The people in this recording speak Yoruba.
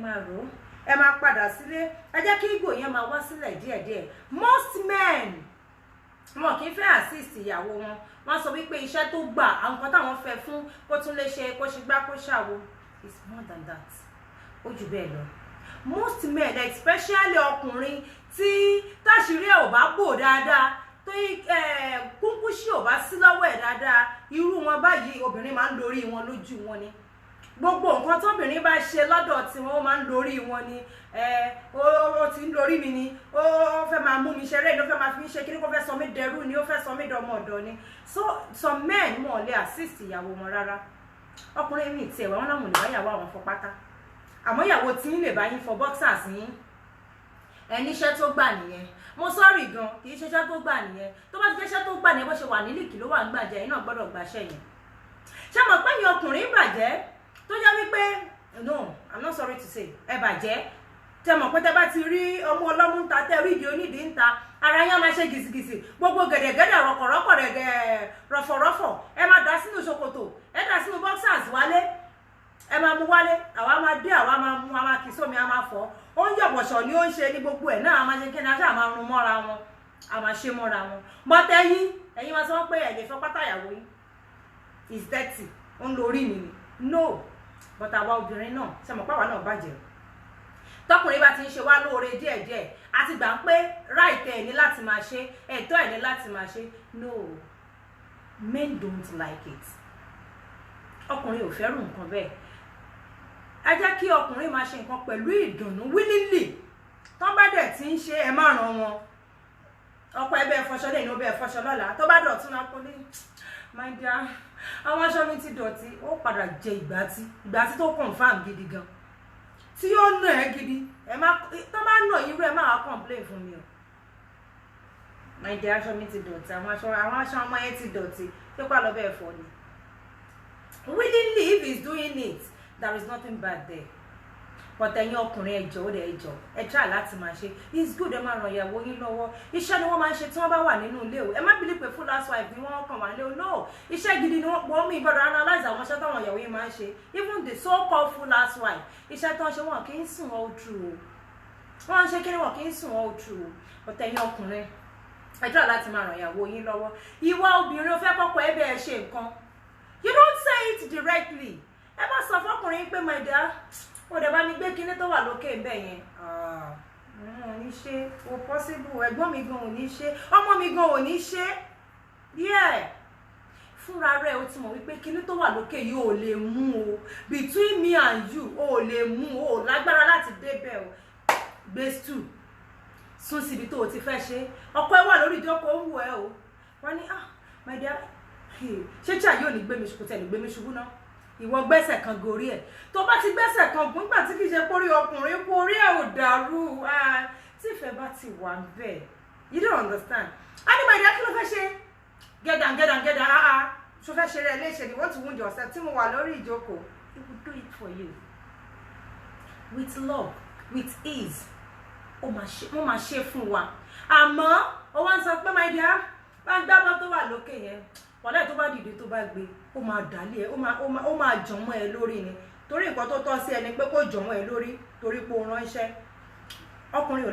máa rò ó, ẹ máa padà sílé, ẹ jẹ́ kí ìgò yẹn máa wá sílẹ̀ díẹ̀díẹ̀. Most men wọn kì í fẹ́ assist ìyàwó wọn, wọ́n sọ wípé iṣẹ́ tó gbà àwọn kan táwọn fẹ́ fún kó tún lè ṣe kó ṣe gbá kó ṣàwo. It's more than that, ó jù bẹ́ẹ̀ lọ. Most men, especially ọkùnrin tí táṣìírí ẹ̀ ò bá bò dáadáa, tó kúnkúṣí ò bá sí lọ́wọ́ ẹ̀ dáadáa, irú wọn báyìí obìnrin máa ń lórí wọn lójú wọn ni. Gbogbo nǹkan tóbìnrin bá ṣe lọ́dọ̀ tí wọ́n máa ń lórí wọn ni. Ó ti ń lórí mi ni, ó fẹ́ máa mú mi ṣeré ni, ó fẹ́ máa fi mí ṣe kíní, kó fẹ́ sọ mí dẹrú ni, ó fẹ́ sọ mí dọmọ ọ̀dọ̀ ni. So some men wọn ò lè assist ìyàwó wọn rárá. Ọkùnrin mi tiẹ̀ wọ́n láwọn ò lè bá ìyàwó àwọn fọ pátá, àmọ́ ìyàwó tí ń lè bá yín fọ boxers yín, ẹni iṣẹ́ tó gbà nìyẹn. Mo sọ́ọ̀rì gan, kì í ṣe iṣẹ́ tó gbà nìyẹn. Tó bá ti jẹ́ iṣẹ́ tó gbà nìyẹn, bó ṣe wà ní líìkì ló wà ń gbàjẹ́, yín náà gbọ́dọ̀ gbàṣẹ́ yẹn. Ṣé mọ̀ pé ẹ̀yin ọkùnrin bàjẹ́ tó jẹ́ wípé no, I'm not sorry to say, ẹ bàjẹ́. Tẹ mọ̀ pé tẹ bá ti rí ọmọ ọlọ́mú ń ta, tẹ rí ìdí onídìí ń ta, ara yẹn máa ṣe gìsìgìsì, gbogbo gẹ̀dẹ̀gẹ̀dẹ̀ rọ̀kọ̀rọ̀kọ̀ rẹ̀ rọ̀fọ̀rọ̀fọ̀, ẹ máa dà sínú ṣòkòtò, ẹ dà sínú boxers wálé, ẹ máa mú wálé, àwa máa dé, àwa máa mú, a máa kì sómi, a máa fọ̀, ó ń yọ̀bọ̀ṣọ̀ ni ó ń ṣe ní gbogbo ẹ̀ náà, a máa ṣe kí ni, a ṣáà máa rún mọ́ra wọn, a máa ṣe mọ́ra wọn. But ẹ̀yin máa sọ pé ẹ lè fọ pátá ìyàwó yín, is dirty, ó ń lórí mi ni. No, but àwa obìnrin náà ṣe mọ̀ pé àwa náà bàjẹ́. Tọkùnrin bá ti ń ṣe wá lóore díẹ̀díẹ̀, a ti gbà pé right ẹ̀ ní láti máa ṣe, ẹ̀tọ́ ẹ̀ ní láti máa ṣe. No, men don't like it. Ọkùnrin ò fẹ́ràn nǹkan bẹ́ẹ̀. Ẹ jẹ́ kí ọkùnrin máa ṣe nǹkan pẹ̀lú ìdùnnú willingly. Tó bá dẹ̀ ti ń ṣe, ẹ má ràn wọn. Ọkọ ẹ bẹ́ẹ̀ fọṣọ lẹ́yìn, ó bẹ́ẹ̀ fọṣọ lọ́la. Tó bá dọ̀tún náà kó ní, my dear, àwọn aṣọ mi ti dọ̀tí, ó padà jẹ ìgbàtí tó confirm gidi gan. Tí yóò nà ẹ́ gidi, tó bá nà irú ẹ má wá complain fún mi o. My dear, aṣọ mi ti dọ̀tí, àwọn aṣọ ọmọ yẹn ti dọ̀tí, tó pa lọ bẹ́ẹ̀ fọ ni. Willingly, if he's doing it, there is nothing bad there. But ẹ̀yin ọkùnrin ẹ jọ̀ọ́ ẹ jọ̀ọ́, ẹ try láti máa ṣe. It's good, ẹ máa ràn ìyàwó yín lọ́wọ́. Iṣẹ́ ni wọ́n máa ń ṣe tí wọ́n bá wà nínú ilé o. Ẹ má believe pé full housewife ni wọ́n kàn wá nílé o. No, iṣẹ́ gidi ni wọ́n mí gbọ́dọ̀ analyze àwọn iṣẹ́ táwọn ìyàwó yín máa ń ṣe. Even the so-called full housewife, iṣẹ́ tó ń ṣe wọn kì í sùn all through o. Wọ́n ń ṣe kí ni wọn kì í sùn all through o. But ẹ̀yin ọkùnrin, ẹ try láti máa ràn ìyàwó yín lọ́wọ́. Ìwà obìnrin ó fẹ́ kọ́kọ́ ẹ bẹ́ẹ̀ ṣe nǹkan. You don't say it directly. Ẹ má sọ fọkùnrin pé my dear, ó dẹ̀ bá mi gbé kinní tó wà lókè ń bẹ̀ yẹn. Ò ní ṣe, o possible, ẹ̀gbọ́n mi gan ò ní ṣe, ọmọ mi gan ò ní ṣe. Yeah. Fúnra rẹ̀ ó ti mọ̀ wípé kinní tó wà lókè yìí ò lè mú o. Between me and you, ò lè mú o, lágbára láti débẹ̀ o. Gbé stool, sún síbi tó o ti fẹ́ ṣe. Ọkọ ẹ wà lórí ìjókòó ó ń wò ẹ́ o. Wọ́n ní, my dear, ṣé tí àyè ò ní gbé mi ṣubú, tẹ̀ ní gbé mi ṣubú náà? Ìwọ gbẹ́sẹ̀ kan gorí ẹ̀. Tó bá ti gbẹ́sẹ̀ kan gùn nígbà tí kìí ṣe pórí ọkùnrin kó orí ẹ̀ ò dàrú. Tí ìfẹ́ bá ti wà bẹ́ẹ̀, you don't understand. My dear, kí ló fẹ́ ṣe? Get down. Ṣo fẹ́ ṣe rẹ̀ léṣe, you want to wound yourself. Tí mo wà lórí ìjókòó, he will do it for you. With love, with ease. Ó máa ṣe fún wa. Àmọ́, ó wá ń sọ pé my dear, bá ń gbábọ́ tó wà lókè yẹn. Wọ́lẹ̀ tó bá dìde tó bá gbé, ó máa dàlí ẹ, ó máa jọmọ́ ẹ lórí ni. Torí nǹkan tó tọ́ sí ẹni pé kó jọmọ́ ẹ lórí, torí pé ó ránṣẹ́. Ọkùnrin ò